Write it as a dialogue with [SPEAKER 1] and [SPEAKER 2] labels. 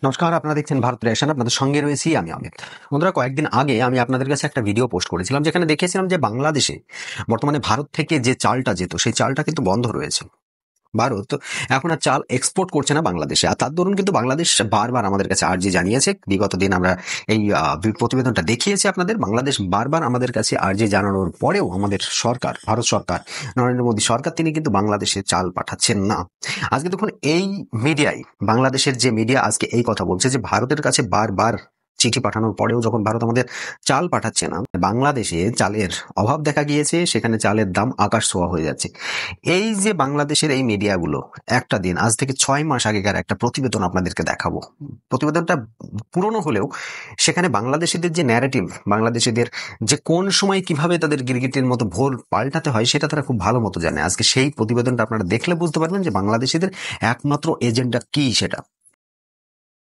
[SPEAKER 1] নমস্কার, আপনারা দেখছেন ভারত রেশন। আপনাদের সঙ্গে রয়েছি আমি অমিত। বন্ধুরা, কয়েকদিন আগে আমি আপনাদের কাছে একটা ভিডিও পোস্ট করেছিলাম, যেখানে দেখিয়েছিলাম যে বাংলাদেশে বর্তমানে ভারত থেকে যে চালটা যেত, সেই চালটা কিন্তু বন্ধ রয়েছে। ভারত এখন আর চাল এক্সপোর্ট করছে না বাংলাদেশে। আর তার দরুন কিন্তু বাংলাদেশ বারবার আমাদের কাছে আর্জি জানিয়েছে। বিগত দিন আমরা এই প্রতিবেদনটা দেখিয়েছি আপনাদের। বাংলাদেশ বারবার আমাদের কাছে আর্জি জানানোর পরেও আমাদের সরকার, ভারত সরকার, নরেন্দ্র মোদী সরকার, তিনি কিন্তু বাংলাদেশে চাল পাঠাচ্ছেন না। আজকে দেখুন, এই মিডিয়ায়, বাংলাদেশের যে মিডিয়া আজকে এই কথা বলছে যে ভারতের কাছে বারবার চিঠি পাঠানোর পরেও যখন ভারত আমাদের চাল পাঠাচ্ছে না, বাংলাদেশে চালের অভাব দেখা গিয়েছে, সেখানে চালের দাম আকাশ ছোঁয়া হয়ে যাচ্ছে। এই যে বাংলাদেশের এই মিডিয়াগুলো, একটা দিন, আজ থেকে 6 মাস আগেকার একটা প্রতিবেদন আপনাদেরকে দেখাবো। প্রতিবেদনটা পুরনো হলেও সেখানে বাংলাদেশিদের যে ন্যারেটিভ, বাংলাদেশিদের যে কোন সময় কিভাবে তাদের গিরগিটির মতো ভোল পাল্টাতে হয়, সেটা তারা খুব ভালো মতো জানে। আজকে সেই প্রতিবেদনটা আপনারা দেখলে বুঝতে পারবেন যে বাংলাদেশিদের একমাত্র এজেন্ডা কি সেটা।